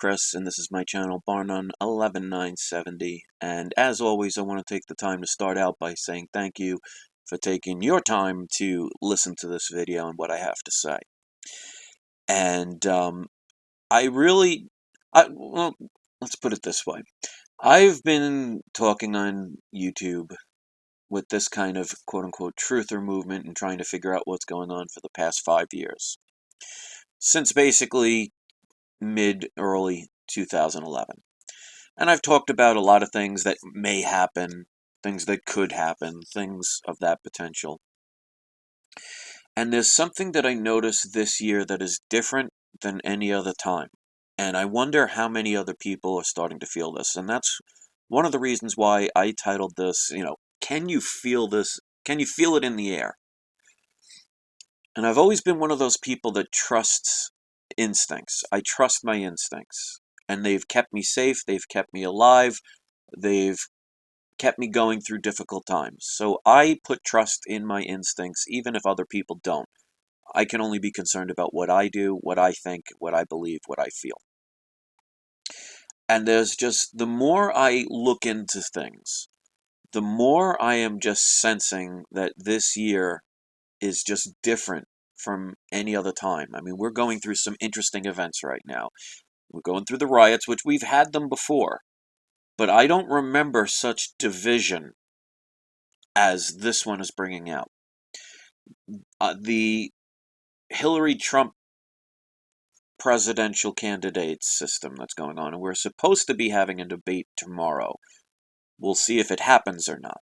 Chris, and this is my channel, Barnum 11970. And as always, I want to take the time to start out by saying thank you for taking your time to listen to this video and what I have to say. And well, let's put it this way. I've been talking on YouTube with this kind of quote-unquote truther movement and trying to figure out what's going on for the past 5 years. Since basically mid-early 2011. And I've talked about a lot of things that may happen, things that could happen, things of that potential. And there's something that I noticed this year that is different than any other time. And I wonder how many other people are starting to feel this. And that's one of the reasons why I titled this, can you feel this? Can you feel it in the air? And I've always been one of those people that trusts instincts. I trust my instincts. And they've kept me safe, they've kept me alive, they've kept me going through difficult times. So I put trust in my instincts, even if other people don't. I can only be concerned about what I do, what I think, what I believe, what I feel. And there's just, the more I look into things, the more I am just sensing that this year is just different from any other time. I mean, we're going through some interesting events right now. We're going through the riots, which we've had them before. But I don't remember such division as this one is bringing out. The Hillary Trump presidential candidate system that's going on, and we're supposed to be having a debate tomorrow. We'll see if it happens or not.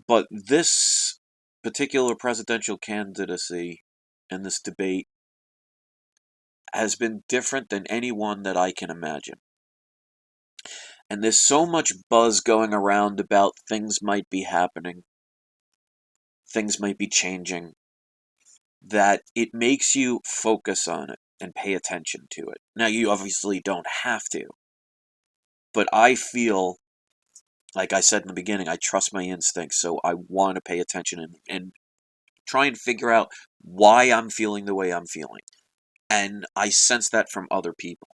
But this particular presidential candidacy and this debate has been different than any one that I can imagine. And there's so much buzz going around about things might be happening, things might be changing, that it makes you focus on it and pay attention to it. Now, you obviously don't have to, but I feel, like I said in the beginning, I trust my instincts, so I want to pay attention and try and figure out why I'm feeling the way I'm feeling. And I sense that from other people.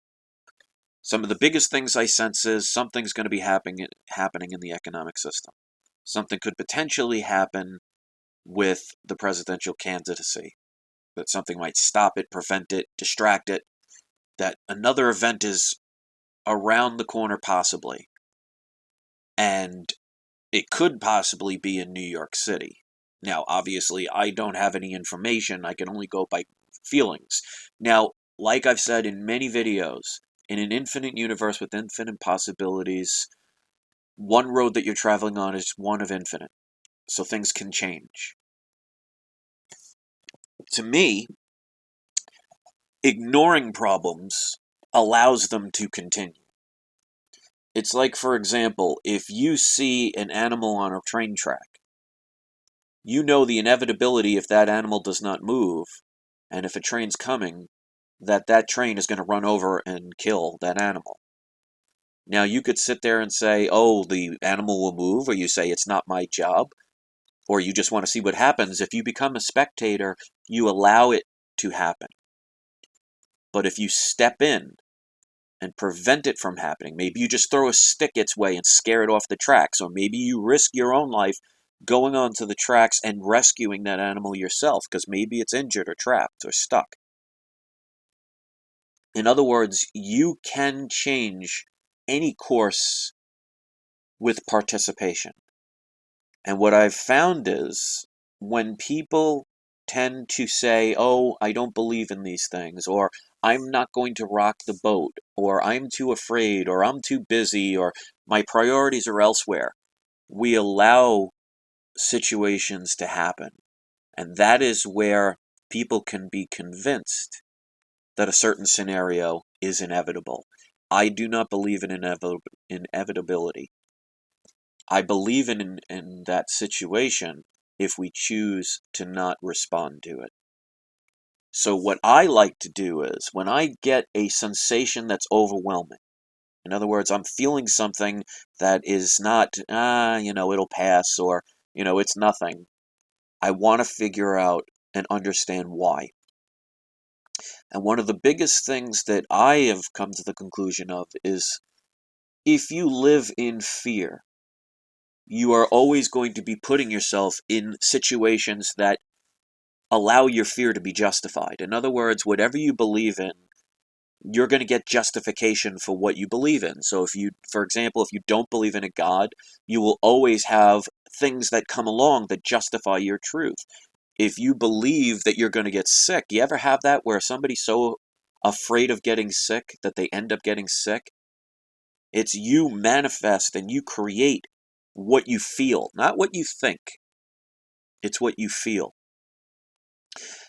Some of the biggest things I sense is something's going to be happening in the economic system. Something could potentially happen with the presidential candidacy. That something might stop it, prevent it, distract it. That another event is around the corner possibly. And it could possibly be in New York City. Now, obviously, I don't have any information. I can only go by feelings. Now, like I've said in many videos, in an infinite universe with infinite possibilities, one road that you're traveling on is one of infinite. So things can change. To me, ignoring problems allows them to continue. It's like, for example, if you see an animal on a train track, you know the inevitability if that animal does not move, and if a train's coming, that train is going to run over and kill that animal. Now, you could sit there and say, oh, the animal will move, or you say, it's not my job, or you just want to see what happens. If you become a spectator, you allow it to happen. But if you step in and prevent it from happening, maybe you just throw a stick its way and scare it off the tracks, or maybe you risk your own life going onto the tracks and rescuing that animal yourself, because maybe it's injured or trapped or stuck. In other words, you can change any course with participation. And what I've found is when people tend to say, oh, I don't believe in these things, or I'm not going to rock the boat, or I'm too afraid, or I'm too busy, or my priorities are elsewhere, we allow situations to happen. And that is where people can be convinced that a certain scenario is inevitable. I do not believe in inevitability. I believe in that situation if we choose to not respond to it. So what I like to do is, when I get a sensation that's overwhelming, in other words, I'm feeling something that is not, it'll pass, or, it's nothing, I want to figure out and understand why. And one of the biggest things that I have come to the conclusion of is if you live in fear, you are always going to be putting yourself in situations that allow your fear to be justified. In other words, whatever you believe in, you're going to get justification for what you believe in. So if you, for example, if you don't believe in a God, you will always have things that come along that justify your truth. If you believe that you're going to get sick, you ever have that where somebody's so afraid of getting sick that they end up getting sick? It's you manifest and you create what you feel, not what you think. It's what you feel.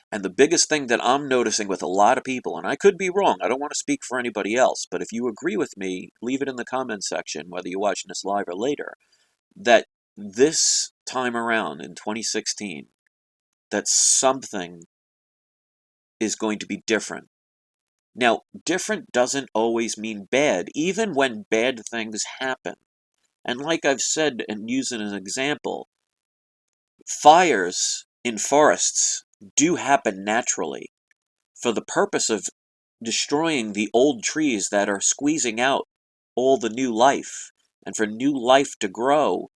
And the biggest thing that I'm noticing with a lot of people, and I could be wrong, I don't want to speak for anybody else, but if you agree with me, leave it in the comment section, whether you're watching this live or later, that this time around in 2016, that something is going to be different. Now, different doesn't always mean bad, even when bad things happen. And like I've said and used as an example, fires in forests do happen naturally for the purpose of destroying the old trees that are squeezing out all the new life. And for new life to grow,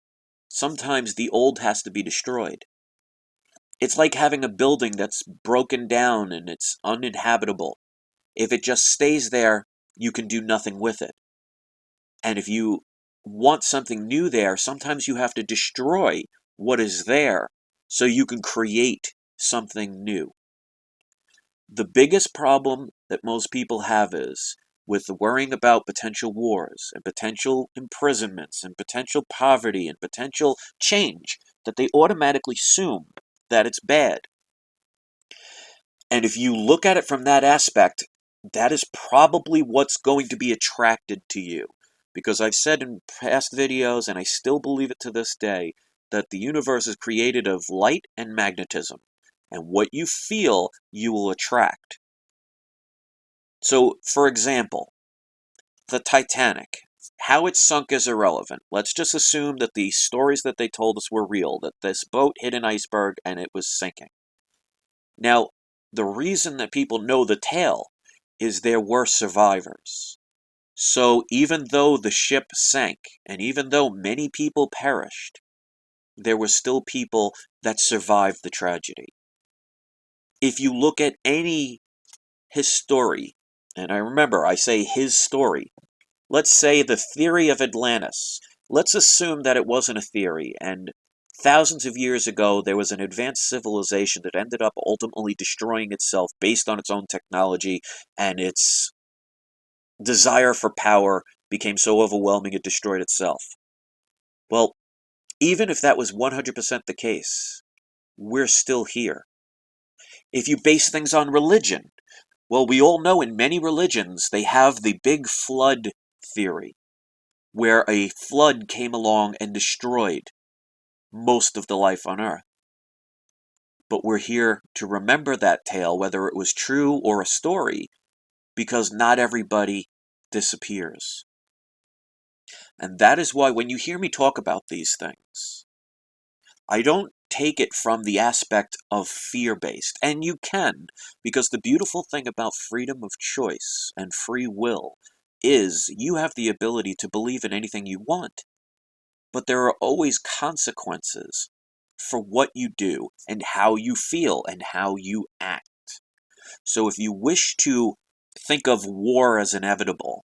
sometimes the old has to be destroyed. It's like having a building that's broken down and it's uninhabitable. If it just stays there, you can do nothing with it. And if you want something new there, sometimes you have to destroy what is there so you can create something new. The biggest problem that most people have is with worrying about potential wars and potential imprisonments and potential poverty and potential change, that they automatically assume that it's bad. And if you look at it from that aspect, that is probably what's going to be attracted to you. Because I've said in past videos, and I still believe it to this day, that the universe is created of light and magnetism. And what you feel, you will attract. So, for example, the Titanic. How it sunk is irrelevant. Let's just assume that the stories that they told us were real, that this boat hit an iceberg and it was sinking. Now, the reason that people know the tale is there were survivors. So even though the ship sank, and even though many people perished, there were still people that survived the tragedy. If you look at any his story, and I remember I say his story, let's say the theory of Atlantis. Let's assume that it wasn't a theory, and thousands of years ago there was an advanced civilization that ended up ultimately destroying itself based on its own technology, and its desire for power became so overwhelming it destroyed itself. Well, even if that was 100% the case, we're still here. If you base things on religion, well, we all know in many religions they have the big flood theory, where a flood came along and destroyed most of the life on Earth. But we're here to remember that tale, whether it was true or a story, because not everybody disappears. And that is why when you hear me talk about these things, I don't take it from the aspect of fear-based. And you can, because the beautiful thing about freedom of choice and free will is you have the ability to believe in anything you want. But there are always consequences for what you do and how you feel and how you act. So if you wish to think of war as inevitable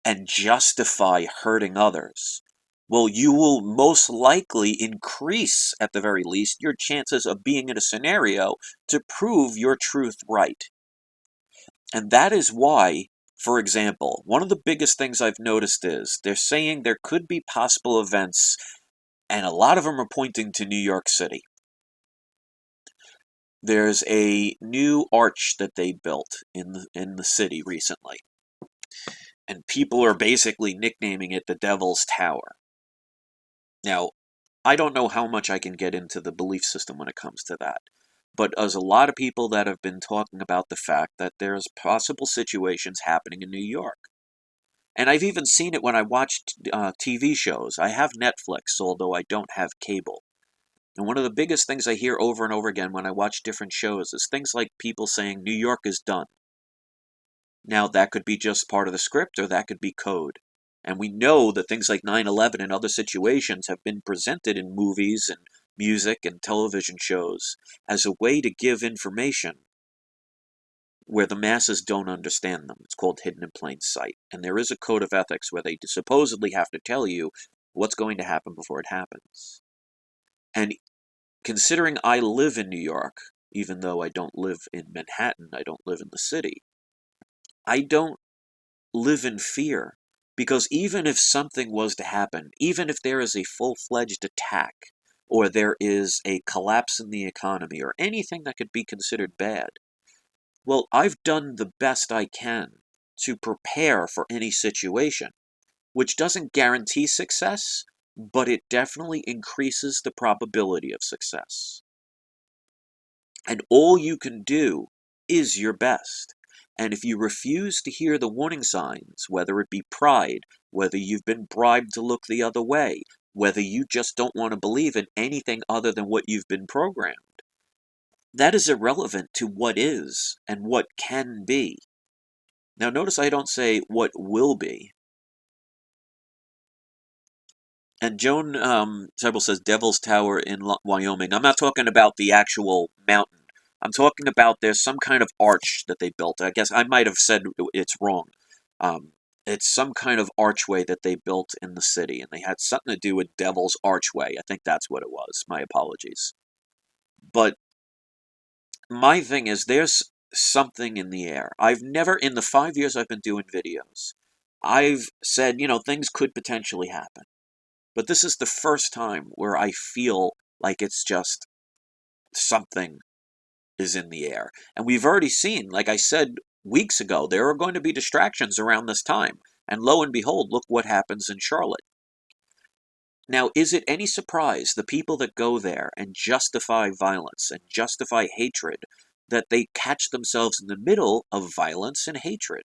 and justify hurting others, well, you will most likely increase, at the very least, your chances of being in a scenario to prove your truth right. And that is why, for example, one of the biggest things I've noticed is they're saying there could be possible events, and a lot of them are pointing to New York City. There's a new arch that they built in the city recently, and people are basically nicknaming it the Devil's Tower. Now, I don't know how much I can get into the belief system when it comes to that, but there's a lot of people that have been talking about the fact that there's possible situations happening in New York. And I've even seen it when I watched TV shows. I have Netflix, although I don't have cable. And one of the biggest things I hear over and over again when I watch different shows is things like people saying New York is done. Now, that could be just part of the script, or that could be code. And we know that things like 9/11 and other situations have been presented in movies and music and television shows as a way to give information where the masses don't understand them. It's called hidden in plain sight. And there is a code of ethics where they supposedly have to tell you what's going to happen before it happens. And considering I live in New York, even though I don't live in Manhattan, I don't live in the city, I don't live in fear. Because even if something was to happen, even if there is a full-fledged attack, or there is a collapse in the economy, or anything that could be considered bad, well, I've done the best I can to prepare for any situation, which doesn't guarantee success, but it definitely increases the probability of success. And all you can do is your best. And if you refuse to hear the warning signs, whether it be pride, whether you've been bribed to look the other way, whether you just don't want to believe in anything other than what you've been programmed, that is irrelevant to what is and what can be. Now, notice I don't say what will be. And Joan Several says Devil's Tower in Wyoming. I'm not talking about the actual mountain. I'm talking about there's some kind of arch that they built. I guess I might have said it's wrong. It's some kind of archway that they built in the city, and they had something to do with Devil's Archway. I think that's what it was. My apologies. But my thing is, there's something in the air. I've never, in the 5 years I've been doing videos, I've said, things could potentially happen. But this is the first time where I feel like it's just something is in the air. And we've already seen, like I said weeks ago, there are going to be distractions around this time. And lo and behold, look what happens in Charlotte. Now, is it any surprise the people that go there and justify violence and justify hatred, that they catch themselves in the middle of violence and hatred?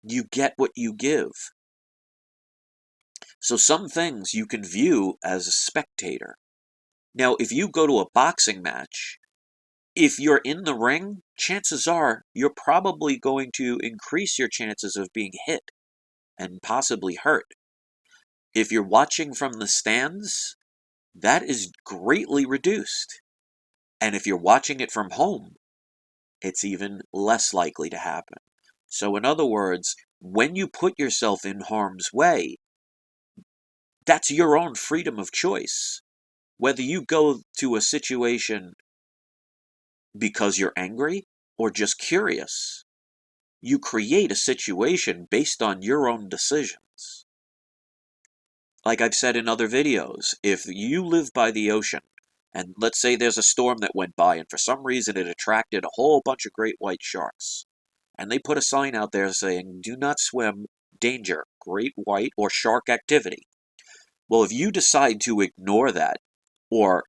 You get what you give. So some things you can view as a spectator. Now, if you go to a boxing match, if you're in the ring, chances are you're probably going to increase your chances of being hit and possibly hurt. If you're watching from the stands, that is greatly reduced. And if you're watching it from home, it's even less likely to happen. So in other words, when you put yourself in harm's way, that's your own freedom of choice. Whether you go to a situation because you're angry or just curious, you create a situation based on your own decisions. Like I've said in other videos, if you live by the ocean, and let's say there's a storm that went by and for some reason it attracted a whole bunch of great white sharks, and they put a sign out there saying, "Do not swim, danger, great white or shark activity." Well, if you decide to ignore that, or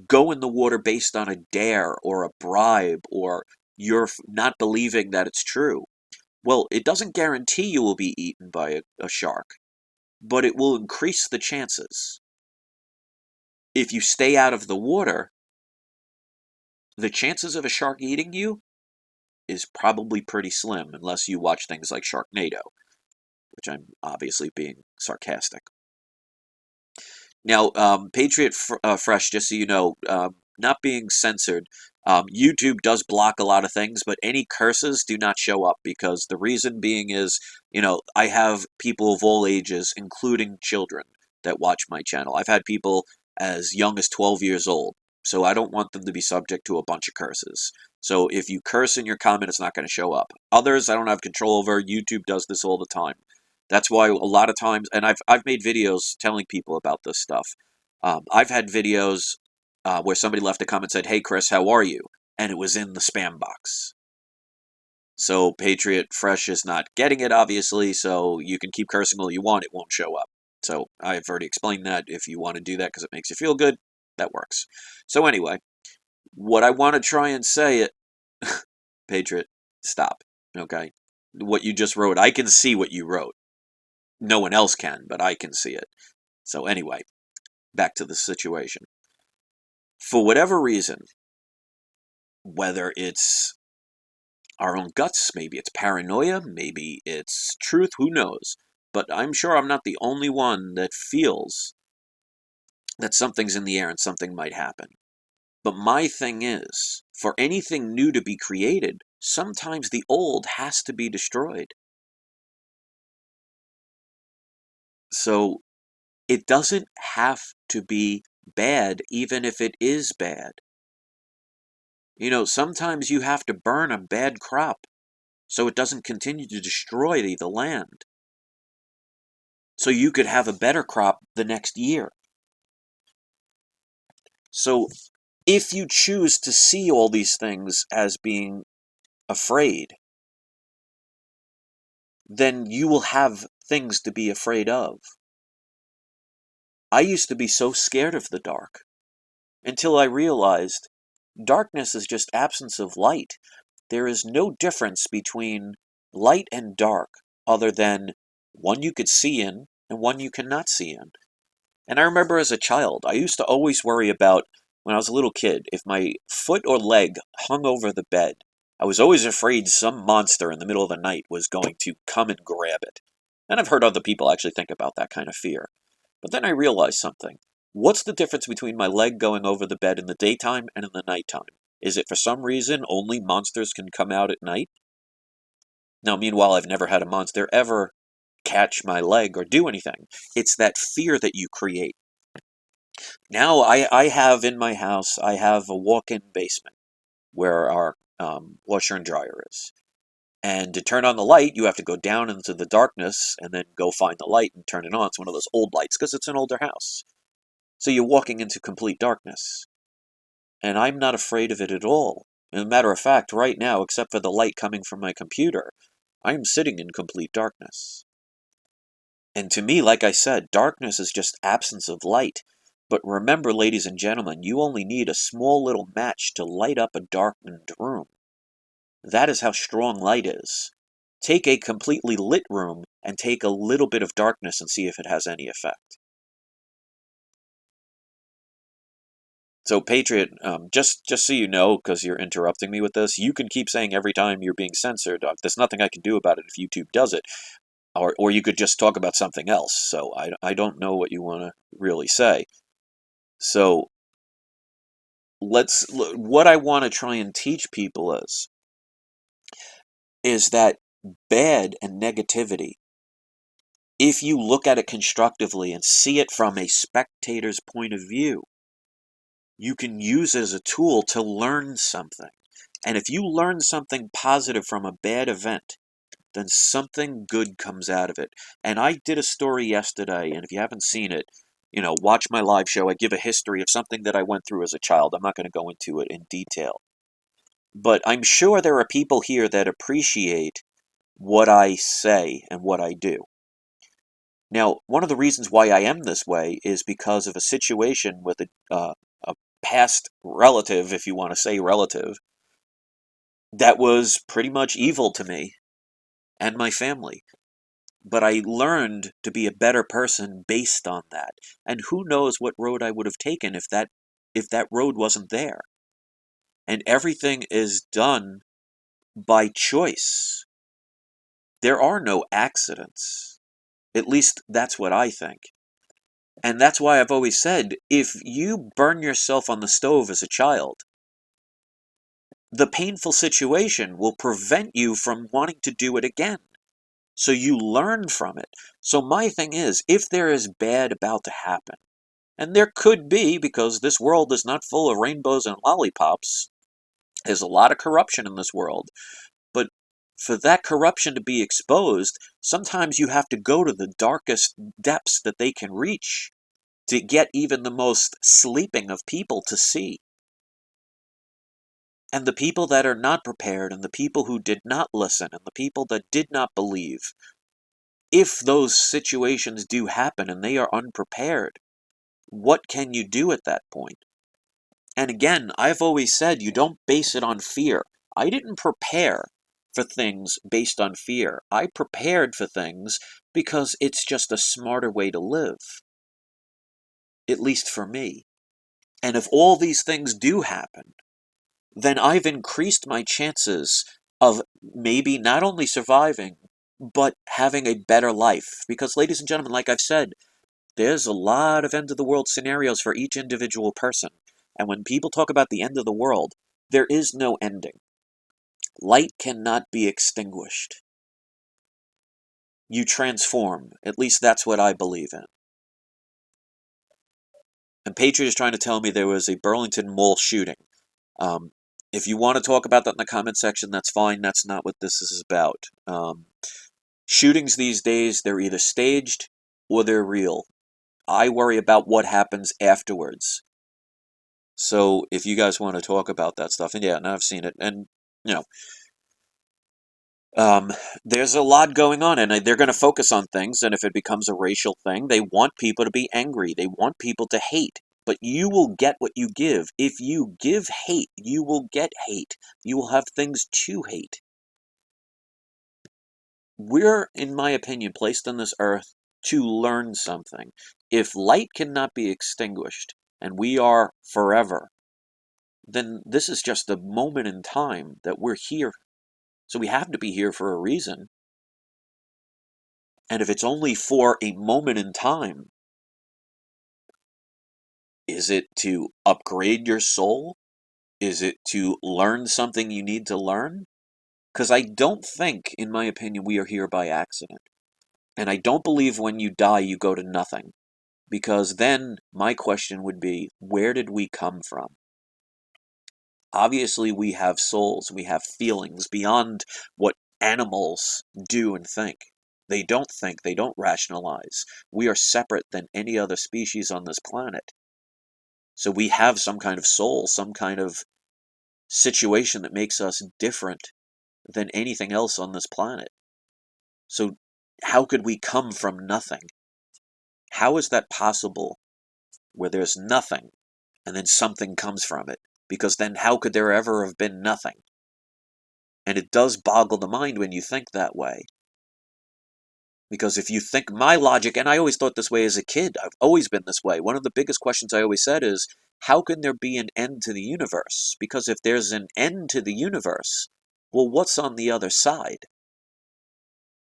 go in the water based on a dare or a bribe, or you're not believing that it's true, well, it doesn't guarantee you will be eaten by a shark, but it will increase the chances. If you stay out of the water, the chances of a shark eating you is probably pretty slim, unless you watch things like Sharknado, which I'm obviously being sarcastic. Now, Patriot Fresh, just so you know, not being censored, YouTube does block a lot of things, but any curses do not show up, because the reason being is, I have people of all ages, including children, that watch my channel. I've had people as young as 12 years old, so I don't want them to be subject to a bunch of curses. So if you curse in your comment, it's not going to show up. Others, I don't have control over. YouTube does this all the time. That's why a lot of times, and I've made videos telling people about this stuff. I've had videos where somebody left a comment and said, "Hey Chris, how are you?" And it was in the spam box. So Patriot Fresh is not getting it, obviously, so you can keep cursing all you want, it won't show up. So I've already explained that. If you want to do that because it makes you feel good, that works. So anyway, what I want to try and say it, Patriot, stop, okay? What you just wrote, I can see what you wrote. No one else can, but I can see it. So anyway, back to the situation. For whatever reason, whether it's our own guts, maybe it's paranoia, maybe it's truth, who knows? But I'm sure I'm not the only one that feels that something's in the air and something might happen. But my thing is, for anything new to be created, sometimes the old has to be destroyed. So it doesn't have to be bad, even if it is bad. Sometimes you have to burn a bad crop so it doesn't continue to destroy the land. So you could have a better crop the next year. So if you choose to see all these things as being afraid, then you will have things to be afraid of. I used to be so scared of the dark until I realized darkness is just absence of light. There is no difference between light and dark other than one you could see in and one you cannot see in. And I remember as a child, I used to always worry about, when I was a little kid, if my foot or leg hung over the bed, I was always afraid some monster in the middle of the night was going to come and grab it. And I've heard other people actually think about that kind of fear. But then I realized something. What's the difference between my leg going over the bed in the daytime and in the nighttime? Is it for some reason only monsters can come out at night? Now, meanwhile, I've never had a monster ever catch my leg or do anything. It's that fear that you create. Now, I have in my house, I have a walk-in basement where our washer and dryer is. And to turn on the light, you have to go down into the darkness and then go find the light and turn it on. It's one of those old lights because it's an older house. So you're walking into complete darkness. And I'm not afraid of it at all. As a matter of fact, right now, except for the light coming from my computer, I am sitting in complete darkness. And to me, like I said, darkness is just absence of light. But remember, ladies and gentlemen, you only need a small little match to light up a darkened room. That is how strong light is. Take a completely lit room and take a little bit of darkness and see if it has any effect. So, Patriot, just so you know, because you're interrupting me with this, you can keep saying every time you're being censored, there's nothing I can do about it if YouTube does it. Or you could just talk about something else. So I don't know what you want to really say. So what I want to try and teach people is that bad and negativity, if you look at it constructively and see it from a spectator's point of view, you can use it as a tool to learn something. And if you learn something positive from a bad event, then something good comes out of it. And I did a story yesterday, and if you haven't seen it, watch my live show. I give a history of something that I went through as a child. I'm not going to go into it in detail. But I'm sure there are people here that appreciate what I say and what I do. Now, one of the reasons why I am this way is because of a situation with a past relative, if you want to say relative, that was pretty much evil to me and my family. But I learned to be a better person based on that. And who knows what road I would have taken if that road wasn't there. And everything is done by choice. There are no accidents. At least that's what I think. And that's why I've always said, if you burn yourself on the stove as a child, the painful situation will prevent you from wanting to do it again. So you learn from it. So my thing is, if there is bad about to happen, and there could be, because this world is not full of rainbows and lollipops, there's a lot of corruption in this world, but for that corruption to be exposed, sometimes you have to go to the darkest depths that they can reach to get even the most sleeping of people to see. And the people that are not prepared, and the people who did not listen, and the people that did not believe, if those situations do happen and they are unprepared, what can you do at that point? And again, I've always said you don't base it on fear. I didn't prepare for things based on fear. I prepared for things because it's just a smarter way to live. at least for me. And if all these things do happen, then I've increased my chances of maybe not only surviving, but having a better life. Because, ladies and gentlemen, like I've said, there's a lot of end of the world scenarios for each individual person. And when people talk about the end of the world, there is no ending. Light cannot be extinguished. You transform. At least that's what I believe in. And Patriot is trying to tell me there was a Burlington Mall shooting. If you want to talk about that in the comment section, that's fine. That's not what this is about. Shootings these days, they're either staged or they're real. I worry about what happens afterwards. So if you guys want to talk about that stuff, and yeah, and I've seen it, and you know, there's a lot going on, and they're going to focus on things, and if it becomes a racial thing, they want people to be angry. They want people to hate. But you will get what you give. If you give hate, you will get hate. You will have things to hate. We're, in my opinion, placed on this earth to learn something. If light cannot be extinguished, and we are forever, then this is just a moment in time that we're here. So we have to be here for a reason. And if it's only for a moment in time, is it to upgrade your soul? Is it to learn something you need to learn? Because I don't think, in my opinion, we are here by accident. And I don't believe when you die you go to nothing. Because then my question would be, where did we come from? Obviously we have souls, we have feelings beyond what animals do and think. They don't think, they don't rationalize. We are separate than any other species on this planet. So we have some kind of soul, some kind of situation that makes us different than anything else on this planet. So how could we come from nothing? How is that possible where there's nothing and then something comes from it? Because then how could there ever have been nothing? And it does boggle the mind when you think that way. Because if you think my logic, and I always thought this way as a kid, I've always been this way. One of the biggest questions I always said is, how can there be an end to the universe? Because if there's an end to the universe, well, what's on the other side?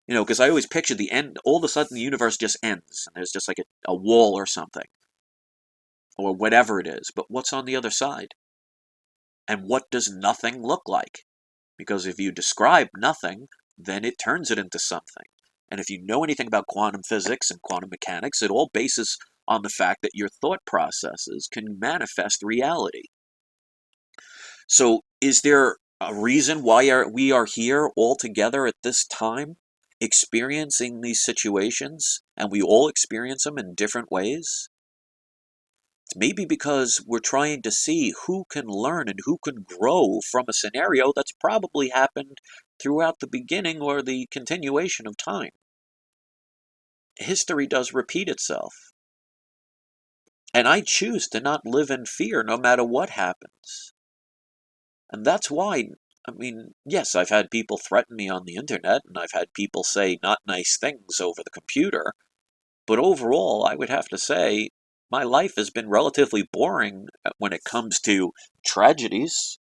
You know, because I always picture the end, all of a sudden the universe just ends, and there's just like a wall or something, or whatever it is. But what's on the other side? And what does nothing look like? Because if you describe nothing, then it turns it into something. And if you know anything about quantum physics and quantum mechanics, it all bases on the fact that your thought processes can manifest reality. So is there a reason why we are here all together at this time, experiencing these situations, and we all experience them in different ways? It's maybe because we're trying to see who can learn and who can grow from a scenario that's probably happened throughout the beginning or the continuation of time. History does repeat itself. And I choose to not live in fear no matter what happens. And that's why, I mean, yes, I've had people threaten me on the internet, and I've had people say not nice things over the computer, but overall, I would have to say, my life has been relatively boring when it comes to tragedies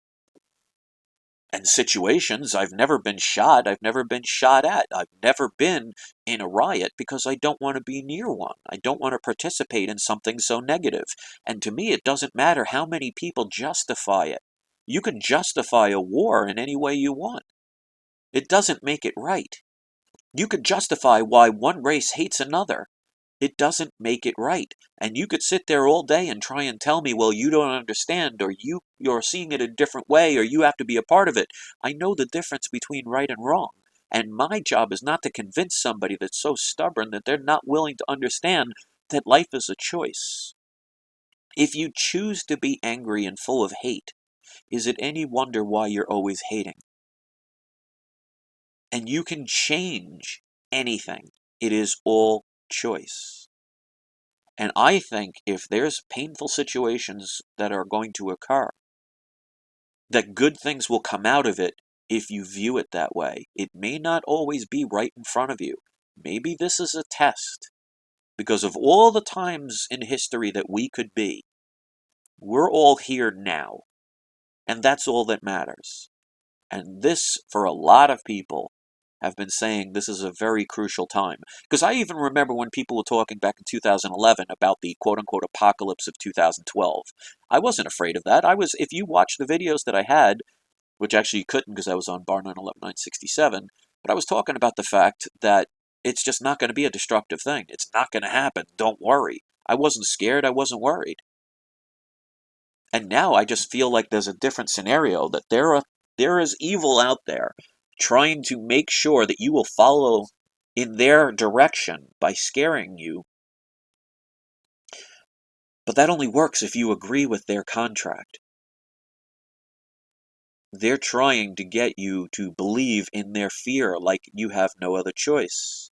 and situations. I've never been shot. I've never been shot at. I've never been in a riot because I don't want to be near one. I don't want to participate in something so negative. And to me, it doesn't matter how many people justify it. You can justify a war in any way you want. It doesn't make it right. You could justify why one race hates another. It doesn't make it right. And you could sit there all day and try and tell me, well, you don't understand, or you're seeing it a different way, or you have to be a part of it. I know the difference between right and wrong. And my job is not to convince somebody that's so stubborn that they're not willing to understand that life is a choice. If you choose to be angry and full of hate, is it any wonder why you're always hating? And you can change anything. It is all choice. And I think if there's painful situations that are going to occur, that good things will come out of it if you view it that way. It may not always be right in front of you. Maybe this is a test. Because of all the times in history that we could be, we're all here now. And that's all that matters. And this, for a lot of people, have been saying this is a very crucial time. Because I even remember when people were talking back in 2011 about the quote-unquote apocalypse of 2012. I wasn't afraid of that. If you watch the videos that I had, which actually you couldn't because I was on bar 911-967, but I was talking about the fact that it's just not going to be a destructive thing. It's not going to happen. Don't worry. I wasn't scared. I wasn't worried. And now I just feel like there's a different scenario, that there is evil out there trying to make sure that you will follow in their direction by scaring you. But that only works if you agree with their contract. They're trying to get you to believe in their fear like you have no other choice.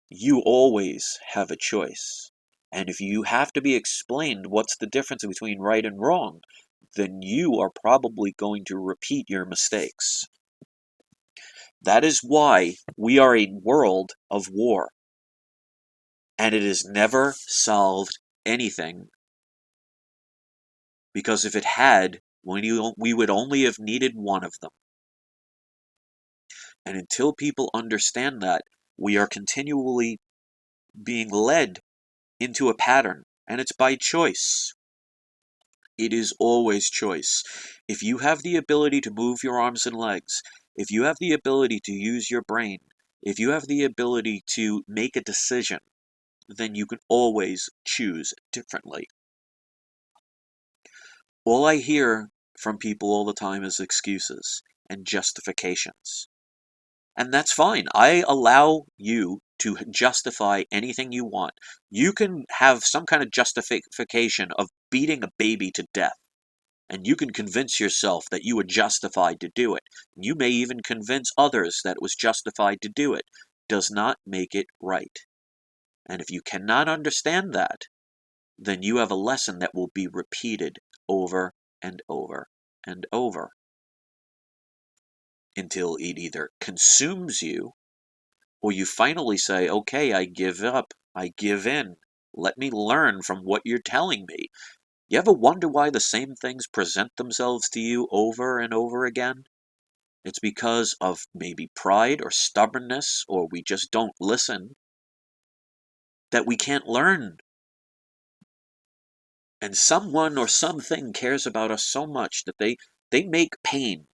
You always have a choice. And if you have to be explained what's the difference between right and wrong, then you are probably going to repeat your mistakes. That is why we are a world of war. And it has never solved anything. Because if it had, we would only have needed one of them. And until people understand that, we are continually being led into a pattern. And it's by choice. It is always choice. If you have the ability to move your arms and legs, if you have the ability to use your brain, if you have the ability to make a decision, then you can always choose differently. All I hear from people all the time is excuses and justifications. And that's fine. I allow you to justify anything you want. You can have some kind of justification of beating a baby to death. And you can convince yourself that you were justified to do it. You may even convince others that it was justified to do it. Does not make it right. And if you cannot understand that, then you have a lesson that will be repeated over and over and over until it either consumes you, or you finally say, okay, I give up, I give in, let me learn from what you're telling me. You ever wonder why the same things present themselves to you over and over again? It's because of maybe pride or stubbornness, or we just don't listen, that we can't learn. And someone or something cares about us so much that they make pain.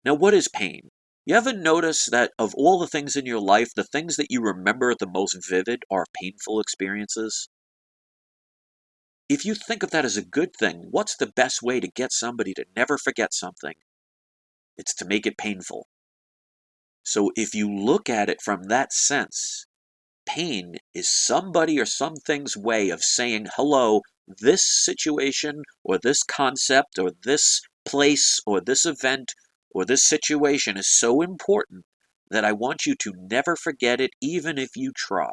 Now, what is pain? You ever notice that of all the things in your life, the things that you remember the most vivid are painful experiences? If you think of that as a good thing, what's the best way to get somebody to never forget something? It's to make it painful. So if you look at it from that sense, pain is somebody or something's way of saying, hello, this situation or this concept or this place or this event or this situation is so important that I want you to never forget it, even if you try.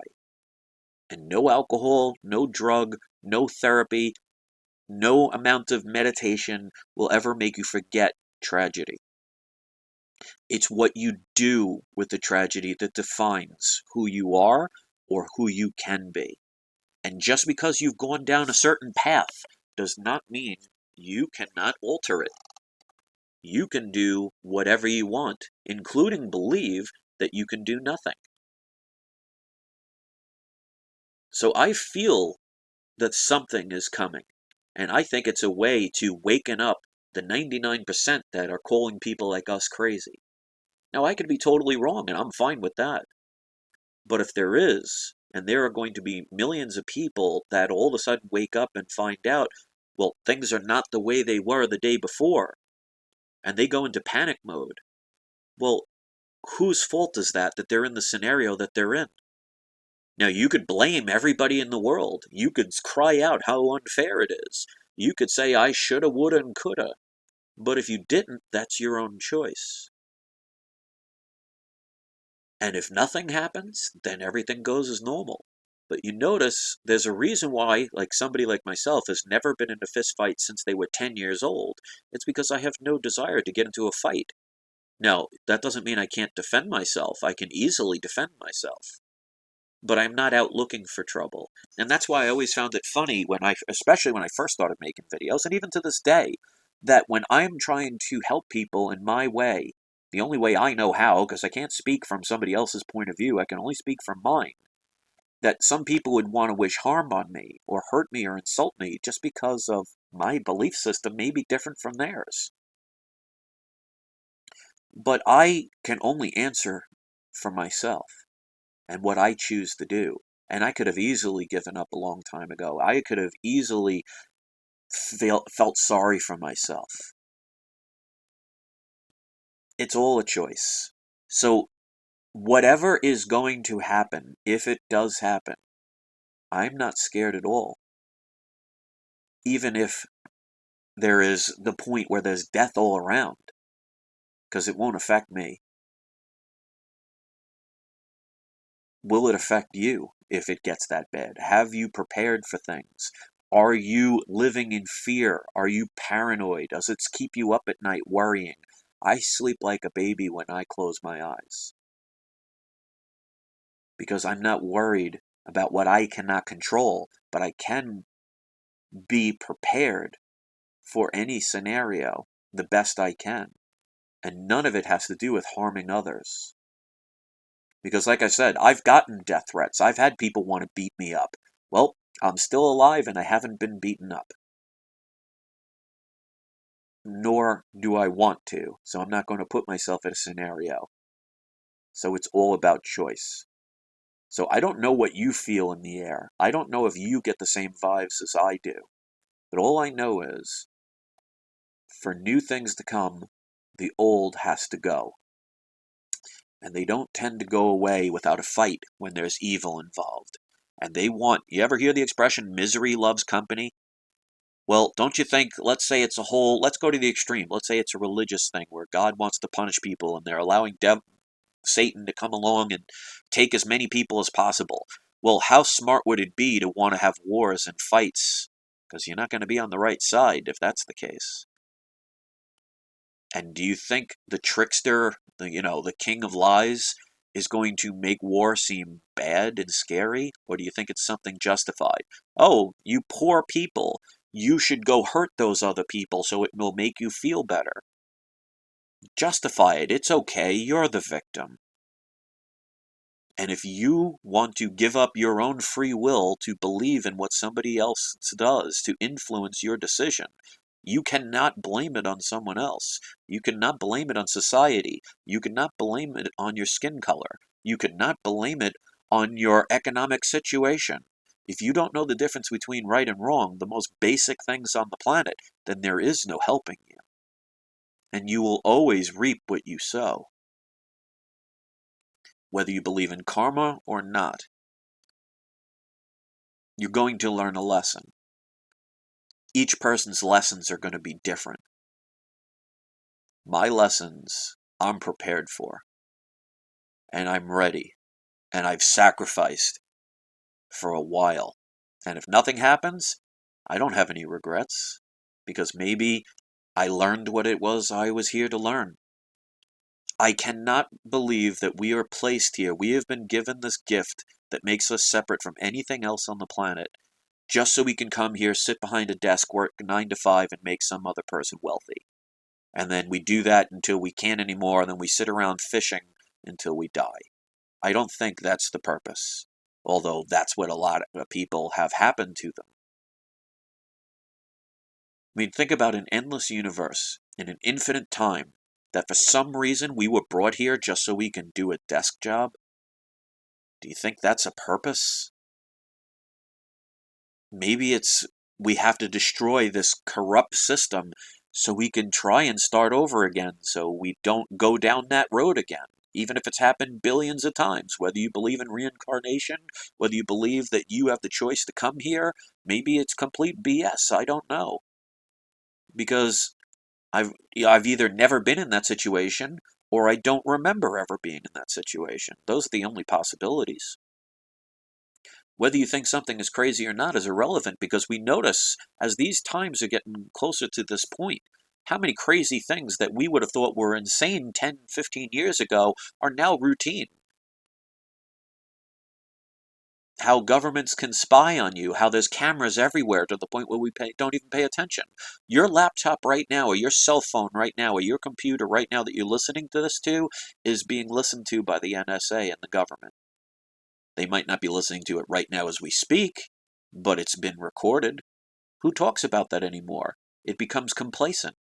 And no alcohol, no drug, no therapy, no amount of meditation will ever make you forget tragedy. It's what you do with the tragedy that defines who you are or who you can be. And just because you've gone down a certain path does not mean you cannot alter it. You can do whatever you want, including believe that you can do nothing. So I feel that something is coming, and I think it's a way to waken up the 99% that are calling people like us crazy. Now, I could be totally wrong, and I'm fine with that. But if there is, and there are going to be millions of people that all of a sudden wake up and find out, well, things are not the way they were the day before, and they go into panic mode, well, whose fault is that they're in the scenario that they're in? Now, you could blame everybody in the world. You could cry out how unfair it is. You could say, I shoulda, woulda, and coulda. But if you didn't, that's your own choice. And if nothing happens, then everything goes as normal. But you notice there's a reason why, like somebody like myself, has never been in a fist fight since they were 10 years old. It's because I have no desire to get into a fight. Now, that doesn't mean I can't defend myself. I can easily defend myself. but I'm not out looking for trouble. And that's why I always found it funny especially when I first started making videos, and even to this day, that when I'm trying to help people in my way, the only way I know how, because I can't speak from somebody else's point of view, I can only speak from mine, that some people would want to wish harm on me, or hurt me, or insult me, just because of my belief system may be different from theirs. But I can only answer for myself and what I choose to do. And I could have easily given up a long time ago. I could have easily felt sorry for myself. It's all a choice. So whatever is going to happen, if it does happen, I'm not scared at all. Even if there is the point where there's death all around, because it won't affect me. Will it affect you if it gets that bad? Have you prepared for things? Are you living in fear? Are you paranoid? Does it keep you up at night worrying? I sleep like a baby when I close my eyes, because I'm not worried about what I cannot control, but I can be prepared for any scenario the best I can. And none of it has to do with harming others. Because like I said, I've gotten death threats. I've had people want to beat me up. Well, I'm still alive and I haven't been beaten up. Nor do I want to. So I'm not going to put myself in a scenario. So it's all about choice. So I don't know what you feel in the air. I don't know if you get the same vibes as I do. But all I know is, for new things to come, the old has to go. And they don't tend to go away without a fight when there's evil involved. And you ever hear the expression, misery loves company? Well, don't you think, let's go to the extreme. Let's say it's a religious thing where God wants to punish people and they're allowing Satan to come along and take as many people as possible. Well, how smart would it be to want to have wars and fights? Because you're not going to be on the right side if that's the case. And do you think the trickster, the king of lies, is going to make war seem bad and scary? Or do you think it's something justified? Oh, you poor people, you should go hurt those other people so it will make you feel better. Justify it. It's okay. You're the victim. And if you want to give up your own free will to believe in what somebody else does to influence your decision, you cannot blame it on someone else. You cannot blame it on society. You cannot blame it on your skin color. You cannot blame it on your economic situation. If you don't know the difference between right and wrong, the most basic things on the planet, then there is no helping you. And you will always reap what you sow. Whether you believe in karma or not, you're going to learn a lesson. Each person's lessons are going to be different. My lessons, I'm prepared for. And I'm ready. And I've sacrificed for a while. And if nothing happens, I don't have any regrets. Because maybe I learned what it was I was here to learn. I cannot believe that we are placed here. We have been given this gift that makes us separate from anything else on the planet, just so we can come here, sit behind a desk, work 9 to 5, and make some other person wealthy. And then we do that until we can't anymore, and then we sit around fishing until we die. I don't think that's the purpose, although that's what a lot of people have happened to them. I mean, think about an endless universe in an infinite time, that for some reason we were brought here just so we can do a desk job. Do you think that's a purpose? Maybe we have to destroy this corrupt system so we can try and start over again, so we don't go down that road again, even if it's happened billions of times. Whether you believe in reincarnation, whether you believe that you have the choice to come here, maybe it's complete BS, I don't know. Because I've either never been in that situation, or I don't remember ever being in that situation. Those are the only possibilities. Whether you think something is crazy or not is irrelevant, because we notice, as these times are getting closer to this point, how many crazy things that we would have thought were insane 10, 15 years ago are now routine. how governments can spy on you, how there's cameras everywhere to the point where we don't even pay attention. Your laptop right now, or your cell phone right now, or your computer right now that you're listening to this to is being listened to by the NSA and the government. They might not be listening to it right now as we speak, but it's been recorded. Who talks about that anymore? It becomes complacent.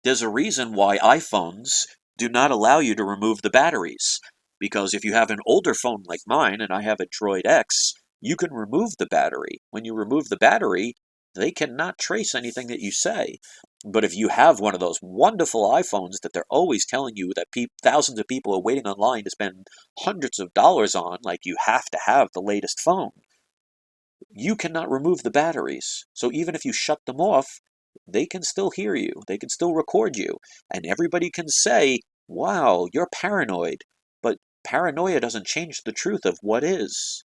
There's a reason why iPhones do not allow you to remove the batteries. Because if you have an older phone like mine, and I have a Droid X, you can remove the battery. When you remove the battery, they cannot trace anything that you say. But if you have one of those wonderful iPhones that they're always telling you that thousands of people are waiting online to spend hundreds of dollars on, like you have to have the latest phone, you cannot remove the batteries. So even if you shut them off, they can still hear you. They can still record you. And everybody can say, wow, you're paranoid. But paranoia doesn't change the truth of what is.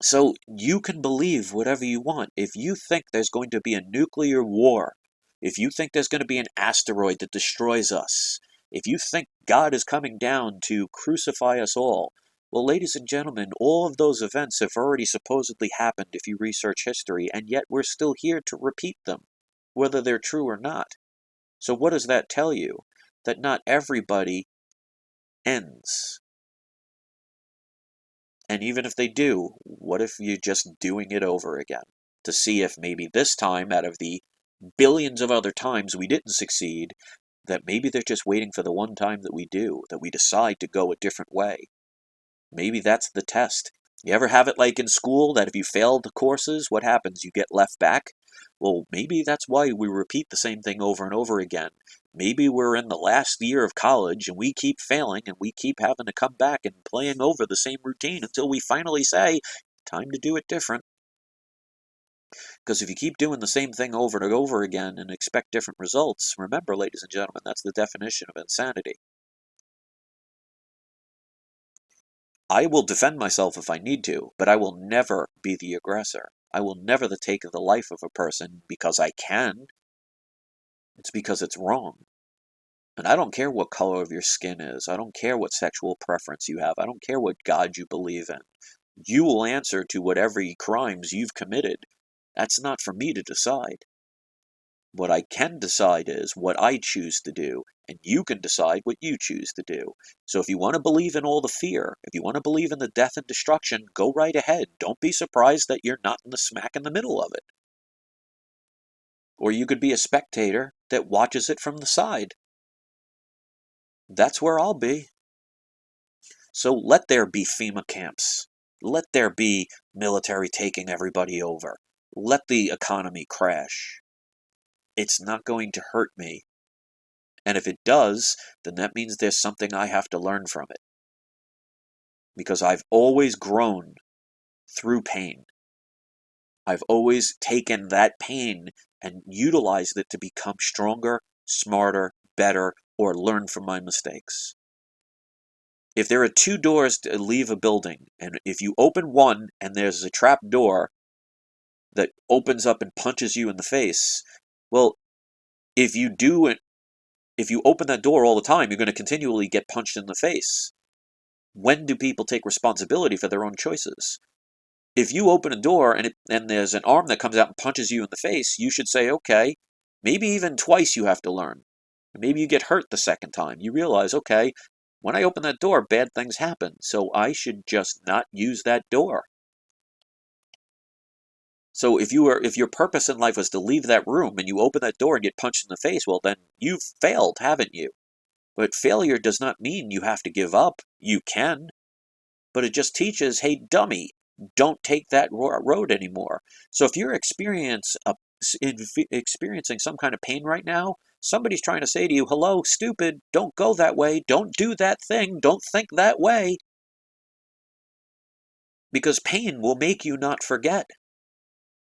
So you can believe whatever you want. If you think there's going to be a nuclear war, if you think there's going to be an asteroid that destroys us, if you think God is coming down to crucify us all, well, ladies and gentlemen, all of those events have already supposedly happened if you research history, and yet we're still here to repeat them, whether they're true or not. So what does that tell you? That not everybody ends. And even if they do, what if you're just doing it over again? To see if maybe this time, out of the billions of other times we didn't succeed, that maybe they're just waiting for the one time that we do, that we decide to go a different way. Maybe that's the test. You ever have it like in school that if you fail the courses, what happens? You get left back? Well, maybe that's why we repeat the same thing over and over again. Maybe we're in the last year of college and we keep failing and we keep having to come back and playing over the same routine until we finally say, time to do it different. Because if you keep doing the same thing over and over again and expect different results, remember, ladies and gentlemen, that's the definition of insanity. I will defend myself if I need to, but I will never be the aggressor. I will never take the life of a person because I can. It's because it's wrong. And I don't care what color of your skin is. I don't care what sexual preference you have. I don't care what God you believe in. You will answer to whatever crimes you've committed. That's not for me to decide. What I can decide is what I choose to do, and you can decide what you choose to do. So if you want to believe in all the fear, if you want to believe in the death and destruction, go right ahead. Don't be surprised that you're not in the smack in the middle of it. Or you could be a spectator that watches it from the side. That's where I'll be. So let there be FEMA camps. Let there be military taking everybody over. Let the economy crash. It's not going to hurt me. And if it does, then that means there's something I have to learn from it. Because I've always grown through pain. I've always taken that pain and utilized it to become stronger, smarter, better, or learn from my mistakes. If there are two doors to leave a building, and if you open one and there's a trap door that opens up and punches you in the face, well, if you open that door all the time, you're going to continually get punched in the face. When do people take responsibility for their own choices? If you open a door and there's an arm that comes out and punches you in the face, you should say, okay, maybe even twice you have to learn. Maybe you get hurt the second time. You realize, okay, when I open that door, bad things happen, so I should just not use that door. So if your purpose in life was to leave that room and you open that door and get punched in the face, well then you've failed, haven't you? But failure does not mean you have to give up. You can. But it just teaches, hey, dummy, don't take that road anymore. So if you're experiencing some kind of pain right now, somebody's trying to say to you, hello, stupid, don't go that way, don't do that thing, don't think that way. Because pain will make you not forget.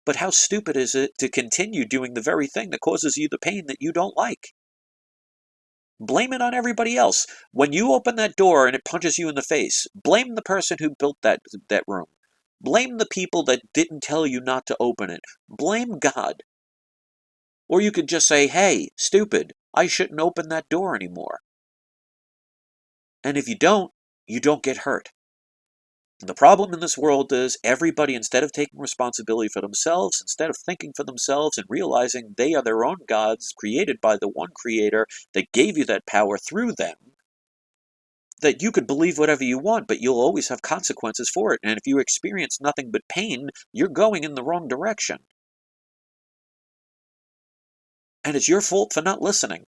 But how stupid is it to continue doing the very thing that causes you the pain that you don't like? Blame it on everybody else. When you open that door and it punches you in the face, blame the person who built that room. Blame the people that didn't tell you not to open it. Blame God. Or you could just say, hey, stupid, I shouldn't open that door anymore. And if you don't, you don't get hurt. And the problem in this world is everybody, instead of taking responsibility for themselves, instead of thinking for themselves and realizing they are their own gods created by the one creator that gave you that power through them, that you could believe whatever you want, but you'll always have consequences for it. And if you experience nothing but pain, you're going in the wrong direction. And it's your fault for not listening.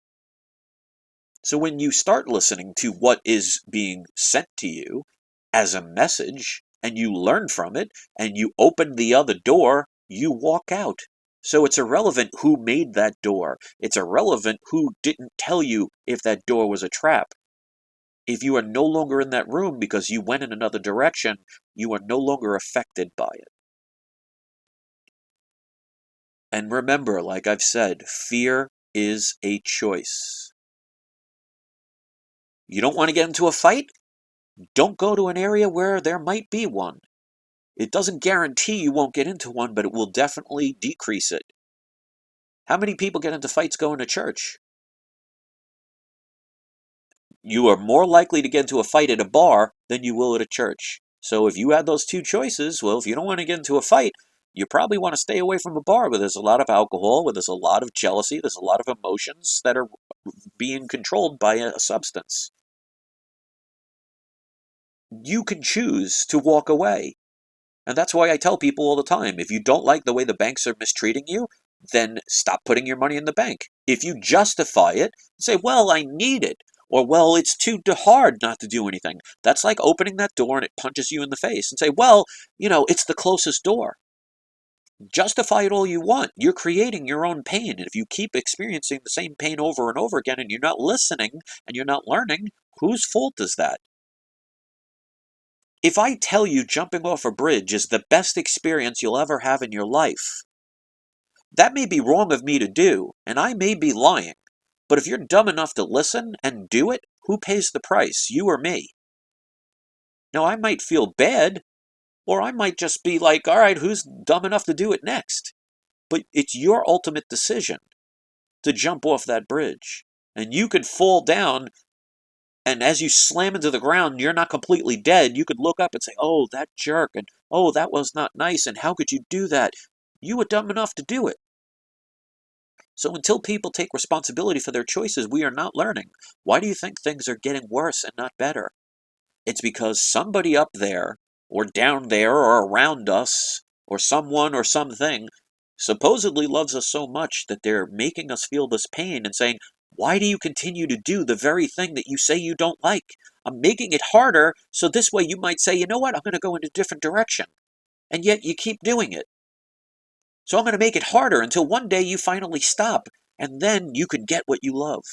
So when you start listening to what is being sent to you as a message, and you learn from it, and you open the other door, you walk out. So it's irrelevant who made that door. It's irrelevant who didn't tell you if that door was a trap. If you are no longer in that room because you went in another direction, you are no longer affected by it. And remember, like I've said, fear is a choice. You don't want to get into a fight? Don't go to an area where there might be one. It doesn't guarantee you won't get into one, but it will definitely decrease it. How many people get into fights going to church? You are more likely to get into a fight at a bar than you will at a church. So if you had those two choices, well, if you don't want to get into a fight, you probably want to stay away from a bar where there's a lot of alcohol, where there's a lot of jealousy, there's a lot of emotions that are being controlled by a substance. You can choose to walk away. And that's why I tell people all the time, if you don't like the way the banks are mistreating you, then stop putting your money in the bank. If you justify it, say, well, I need it, or well, it's too hard not to do anything. That's like opening that door and it punches you in the face and say, well, it's the closest door. Justify it all you want. You're creating your own pain. And if you keep experiencing the same pain over and over again and you're not listening and you're not learning, whose fault is that? If I tell you jumping off a bridge is the best experience you'll ever have in your life, that may be wrong of me to do, and I may be lying. But if you're dumb enough to listen and do it, who pays the price, you or me? Now, I might feel bad, or I might just be like, all right, who's dumb enough to do it next? But it's your ultimate decision to jump off that bridge. And you could fall down, and as you slam into the ground, you're not completely dead. You could look up and say, oh, that jerk, and oh, that was not nice, and how could you do that? You were dumb enough to do it. So until people take responsibility for their choices, we are not learning. Why do you think things are getting worse and not better? It's because somebody up there, or down there, or around us, or someone or something, supposedly loves us so much that they're making us feel this pain and saying, why do you continue to do the very thing that you say you don't like? I'm making it harder, so this way you might say, you know what, I'm going to go in a different direction. And yet you keep doing it. So I'm going to make it harder until one day you finally stop, and then you can get what you love.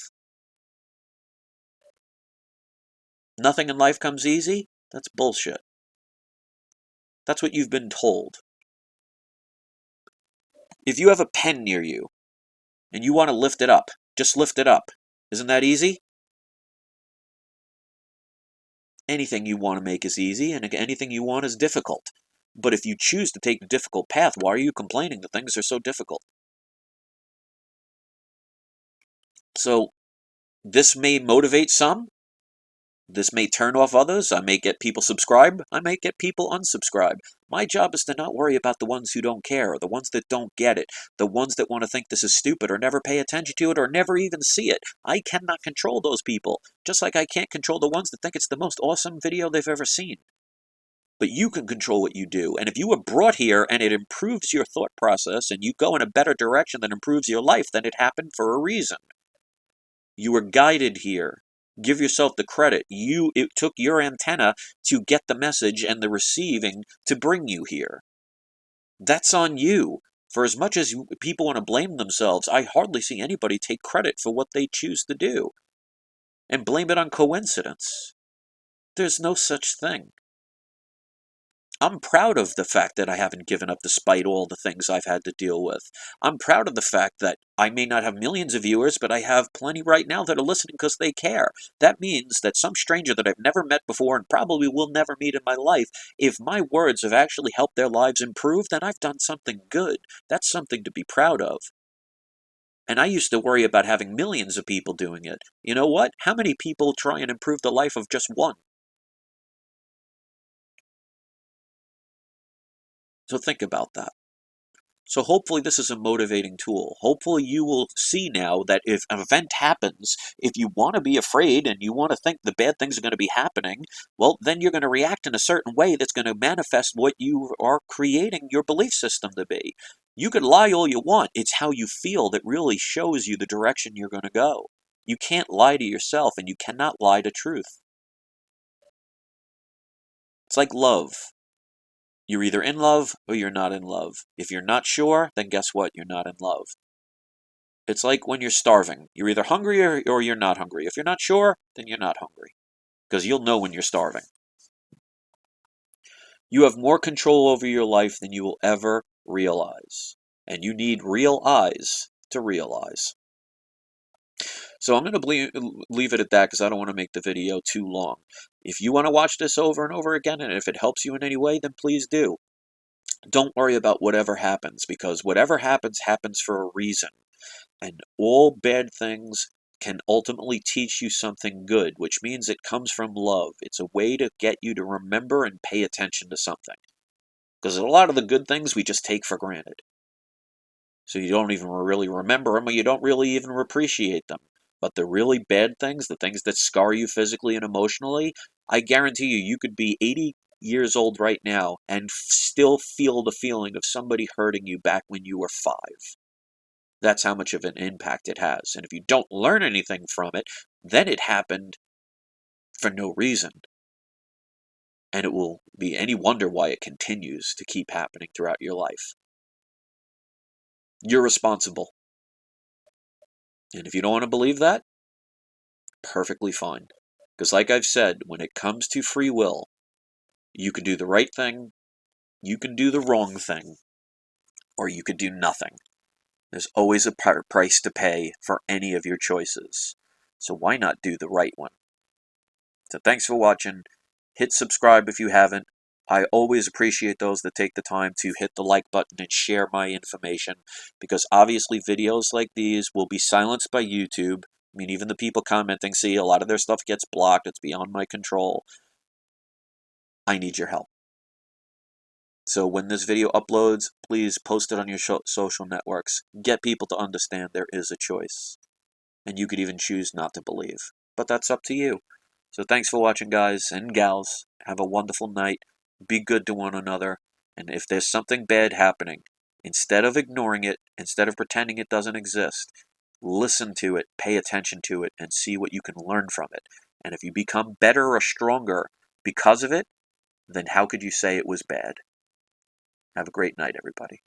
Nothing in life comes easy? That's bullshit. That's what you've been told. If you have a pen near you, and you want to lift it up, just lift it up. Isn't that easy? Anything you want to make is easy, and anything you want is difficult. But if you choose to take the difficult path, why are you complaining that things are so difficult? So, this may motivate some. This may turn off others. I may get people subscribe. I may get people unsubscribe. My job is to not worry about the ones who don't care, or the ones that don't get it, the ones that want to think this is stupid, or never pay attention to it, or never even see it. I cannot control those people, just like I can't control the ones that think it's the most awesome video they've ever seen. But you can control what you do, and if you were brought here and it improves your thought process, and you go in a better direction that improves your life, then it happened for a reason. You were guided here. Give yourself the credit. It took your antenna to get the message and the receiving to bring you here. That's on you. For as much as people want to blame themselves, I hardly see anybody take credit for what they choose to do and blame it on coincidence. There's no such thing. I'm proud of the fact that I haven't given up despite all the things I've had to deal with. I'm proud of the fact that I may not have millions of viewers, but I have plenty right now that are listening because they care. That means that some stranger that I've never met before and probably will never meet in my life, if my words have actually helped their lives improve, then I've done something good. That's something to be proud of. And I used to worry about having millions of people doing it. You know what? How many people try and improve the life of just one? So think about that. So hopefully this is a motivating tool. Hopefully you will see now that if an event happens, if you want to be afraid and you want to think the bad things are going to be happening, well, then you're going to react in a certain way that's going to manifest what you are creating your belief system to be. You can lie all you want. It's how you feel that really shows you the direction you're going to go. You can't lie to yourself, and you cannot lie to truth. It's like love. You're either in love or you're not in love. If you're not sure, then guess what? You're not in love. It's like when you're starving. You're either hungry or you're not hungry. If you're not sure, then you're not hungry. Because you'll know when you're starving. You have more control over your life than you will ever realize. And you need real eyes to realize. So I'm going to leave it at that because I don't want to make the video too long. If you want to watch this over and over again, and if it helps you in any way, then please do. Don't worry about whatever happens, because whatever happens, happens for a reason. And all bad things can ultimately teach you something good, which means it comes from love. It's a way to get you to remember and pay attention to something. Because a lot of the good things we just take for granted. So you don't even really remember them, or you don't really even appreciate them. But the really bad things, the things that scar you physically and emotionally, I guarantee you, you could be 80 years old right now and still feel the feeling of somebody hurting you back when you were 5. That's how much of an impact it has. And if you don't learn anything from it, then it happened for no reason. And it will be any wonder why it continues to keep happening throughout your life. You're responsible. And if you don't want to believe that, perfectly fine. Because like I've said, when it comes to free will, you can do the right thing, you can do the wrong thing, or you could do nothing. There's always a price to pay for any of your choices. So why not do the right one? So thanks for watching. Hit subscribe if you haven't. I always appreciate those that take the time to hit the like button and share my information, because obviously videos like these will be silenced by YouTube. I mean, even the people commenting, see, a lot of their stuff gets blocked. It's beyond my control. I need your help. So when this video uploads, please post it on your social networks. Get people to understand there is a choice. And you could even choose not to believe. But that's up to you. So thanks for watching, guys and gals. Have a wonderful night. Be good to one another. And if there's something bad happening, instead of ignoring it, instead of pretending it doesn't exist, listen to it, pay attention to it, and see what you can learn from it. And if you become better or stronger because of it, then how could you say it was bad? Have a great night, everybody.